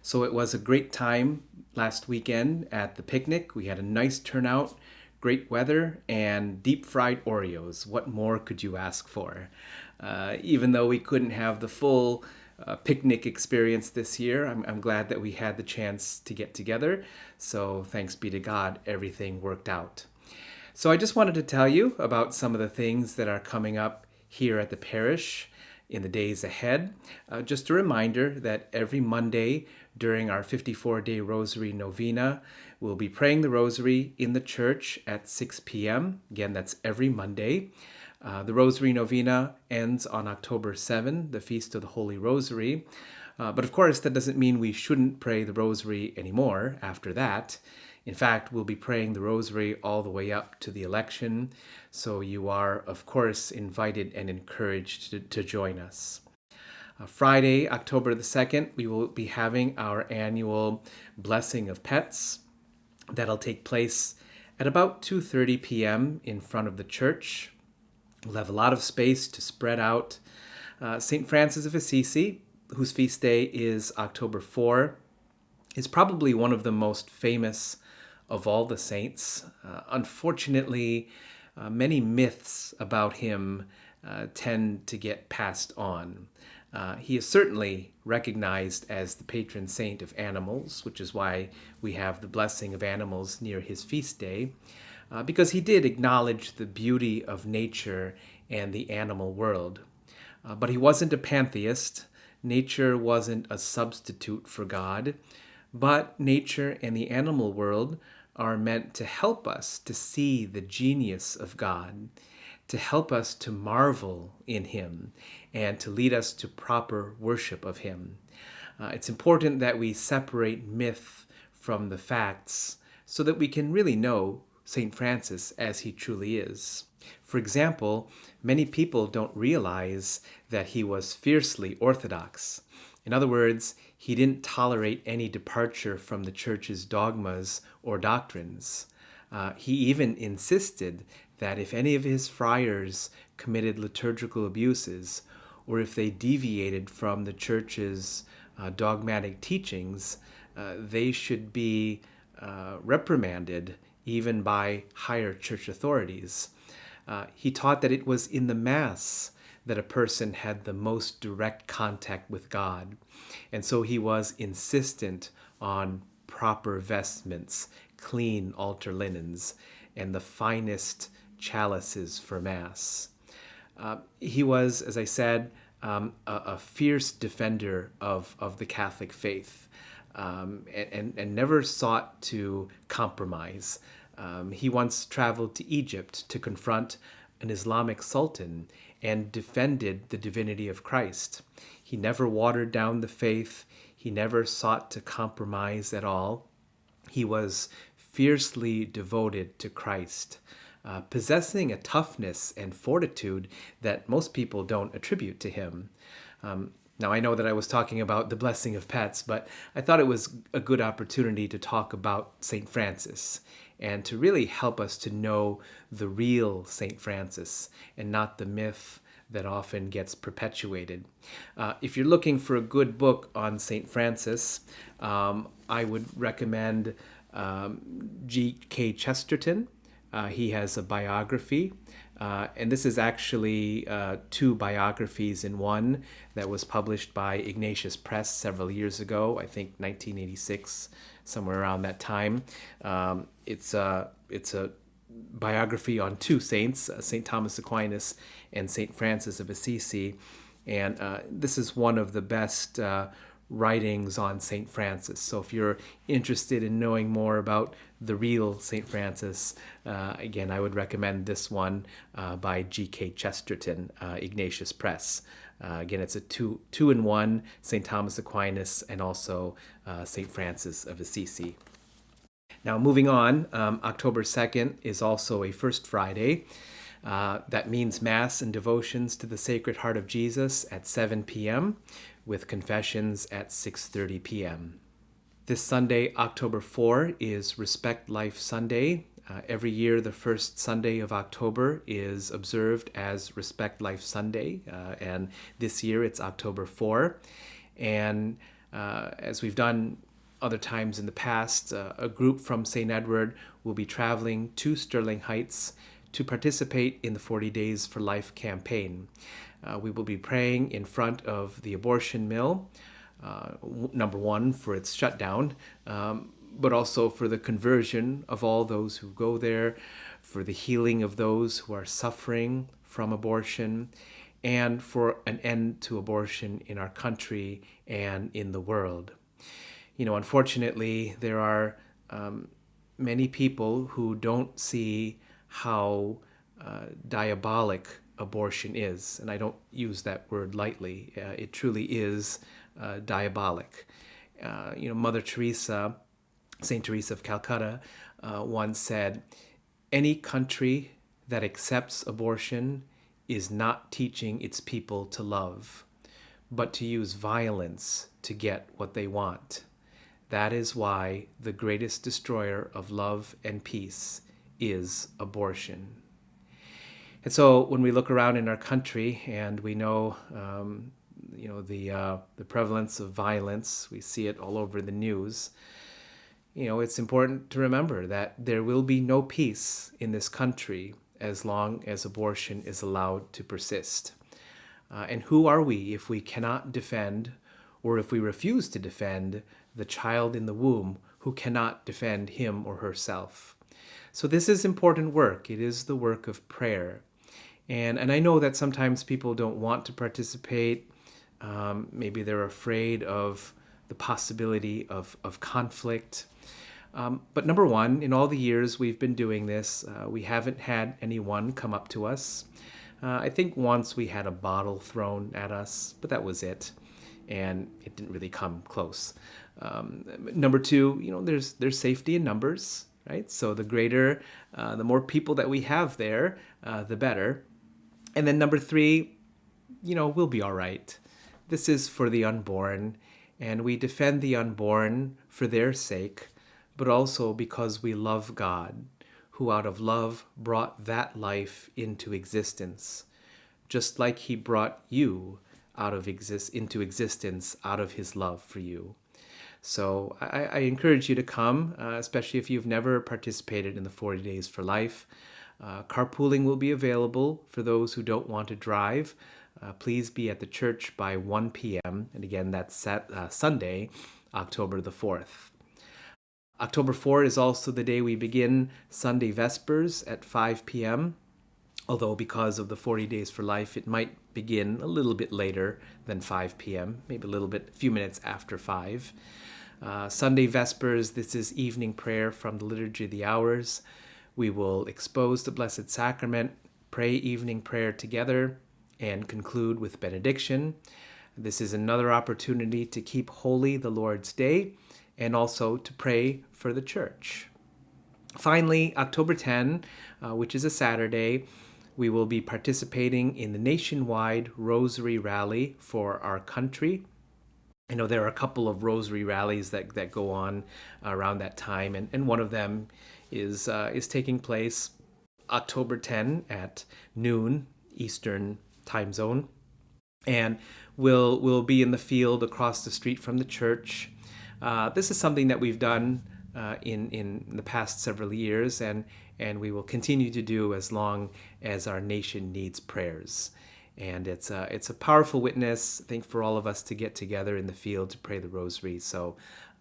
So it was a great time last weekend at the picnic. We had a nice turnout, great weather, and deep fried Oreos. What more could you ask for? Even though we couldn't have the full picnic experience this year, I'm glad that we had the chance to get together. So thanks be to God, everything worked out. So I just wanted to tell you about some of the things that are coming up here at the parish in the days ahead. Just a reminder that every Monday during our 54-day Rosary Novena, we'll be praying the Rosary in the church at 6 p.m. Again, that's every Monday. The Rosary Novena ends on October 7, the Feast of the Holy Rosary. But of course, that doesn't mean we shouldn't pray the Rosary anymore after that. In fact, we'll be praying the Rosary all the way up to the election, so you are, of course, invited and encouraged to join us. Friday, October the 2nd, we will be having our annual Blessing of Pets. That'll take place at about 2:30 p.m. in front of the church. We'll have a lot of space to spread out. St. Francis of Assisi, whose feast day is October 4, is probably one of the most famous of all the saints. Unfortunately, many myths about him tend to get passed on. He is certainly recognized as the patron saint of animals, which is why we have the blessing of animals near his feast day, because he did acknowledge the beauty of nature and the animal world. But he wasn't a pantheist. Nature wasn't a substitute for God, but nature and the animal world are meant to help us to see the genius of God, to help us to marvel in him, and to lead us to proper worship of him. It's important that we separate myth from the facts so that we can really know St. Francis as he truly is. For example, many people don't realize that he was fiercely orthodox. In other words, he didn't tolerate any departure from the church's dogmas or doctrines. He even insisted that if any of his friars committed liturgical abuses, or if they deviated from the church's dogmatic teachings, they should be reprimanded even by higher church authorities. He taught that it was in the Mass that a person had the most direct contact with God. And so he was insistent on proper vestments, clean altar linens, and the finest chalices for Mass. He was, as I said, a fierce defender of the Catholic faith, and never sought to compromise. He once traveled to Egypt to confront an Islamic sultan and defended the divinity of Christ. He never watered down the faith. He never sought to compromise at all. He was fiercely devoted to Christ, possessing a toughness and fortitude that most people don't attribute to him. Now, I know that I was talking about the blessing of pets, but I thought it was a good opportunity to talk about St. Francis and to really help us to know the real St. Francis and not the myth that often gets perpetuated. If you're looking for a good book on St. Francis, I would recommend G.K. Chesterton. He has a biography, and this is actually two biographies in one that was published by Ignatius Press several years ago, I think 1986, somewhere around that time. It's a biography on two saints, St. Thomas Aquinas and St. Francis of Assisi, and this is one of the best writings on St. Francis. So if you're interested in knowing more about the real St. Francis, again, I would recommend this one by G.K. Chesterton, Ignatius Press. Again, it's a two-in-one, St. Thomas Aquinas and also St. Francis of Assisi. Now, moving on, October 2nd is also a First Friday. That means Mass and devotions to the Sacred Heart of Jesus at 7 p.m., with confessions at 6:30 p.m. This Sunday, October 4, is Respect Life Sunday. Every year, the first Sunday of October is observed as Respect Life Sunday, and this year it's October 4. And As we've done other times in the past, a group from St. Edward will be traveling to Sterling Heights to participate in the 40 Days for Life campaign. We will be praying in front of the abortion mill, number one, for its shutdown, but also for the conversion of all those who go there, for the healing of those who are suffering from abortion, and for an end to abortion in our country and in the world. Unfortunately, there are many people who don't see how diabolic abortion is. And I don't use that word lightly. It truly is diabolic. Mother Teresa, St. Teresa of Calcutta, once said, "Any country that accepts abortion is not teaching its people to love, but to use violence to get what they want. That is why the greatest destroyer of love and peace is abortion." And so when we look around in our country and we know, the prevalence of violence, we see it all over the news. It's important to remember that there will be no peace in this country as long as abortion is allowed to persist. And who are we if we cannot defend, or if we refuse to defend, the child in the womb who cannot defend him or herself? So this is important work. It is the work of prayer. And I know that sometimes people don't want to participate. Maybe they're afraid of the possibility of conflict. But number one, in all the years we've been doing this, we haven't had anyone come up to us. I think once we had a bottle thrown at us, but that was it. And it didn't really come close. Number two, there's safety in numbers, right? So the more people that we have there, the better. And then number three, we'll be all right. This is for the unborn, and we defend the unborn for their sake, but also because we love God, who out of love brought that life into existence, just like he brought you into existence out of his love for you. So I encourage you to come, especially if you've never participated in the 40 Days for Life. Carpooling will be available for those who don't want to drive. Please be at the church by 1 p.m. And again, that's Sunday, October the 4th. October 4 is also the day we begin Sunday Vespers at 5 p.m. Although because of the 40 Days for Life, it might begin a little bit later than 5 p.m., maybe a few minutes after 5. Sunday Vespers, this is evening prayer from the Liturgy of the Hours. We will expose the Blessed Sacrament, pray evening prayer together, and conclude with benediction. This is another opportunity to keep holy the Lord's Day and also to pray for the church. Finally, October 10, which is a Saturday, we will be participating in the nationwide Rosary Rally for our country. I know there are a couple of Rosary Rallies that go on around that time, and one of them is taking place October 10 at noon Eastern time zone, and we'll be in the field across the street from the church. This is something that we've done in the past several years, and we will continue to do as long as our nation needs prayers. And it's a powerful witness, I think, for all of us to get together in the field to pray the rosary. So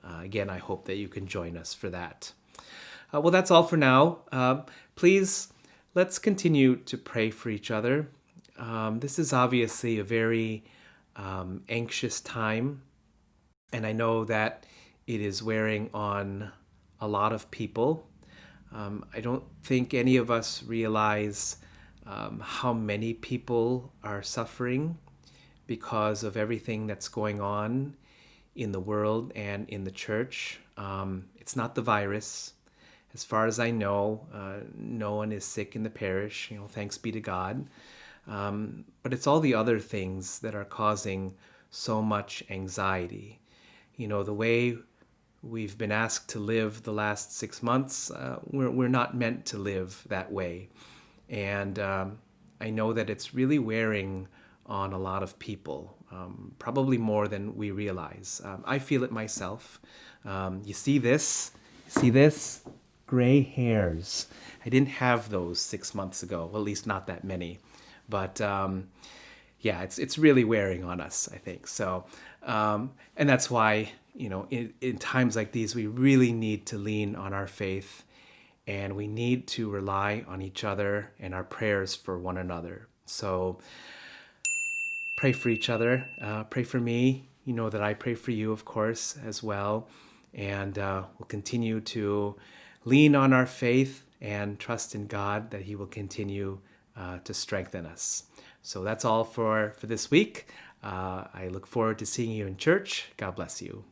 again, I hope that you can join us for that. Well, that's all for now. Please, let's continue to pray for each other. This is obviously a very anxious time, and I know that it is wearing on a lot of people. I don't think any of us realize how many people are suffering because of everything that's going on in the world and in the church. It's not the virus. As far as I know, no one is sick in the parish, thanks be to God. But it's all the other things that are causing so much anxiety. The way we've been asked to live the last 6 months, we're not meant to live that way. And I know that it's really wearing on a lot of people. probably more than we realize. I feel it myself. You see this? See this? Gray hairs. I didn't have those 6 months ago. Well, at least not that many. But yeah, it's really wearing on us, I think. So, and that's why, in times like these, we really need to lean on our faith, and we need to rely on each other and our prayers for one another. So pray for each other. Pray for me. You know that I pray for you, of course, as well. And we'll continue to lean on our faith and trust in God that He will continue to strengthen us. So that's all for this week. I look forward to seeing you in church. God bless you.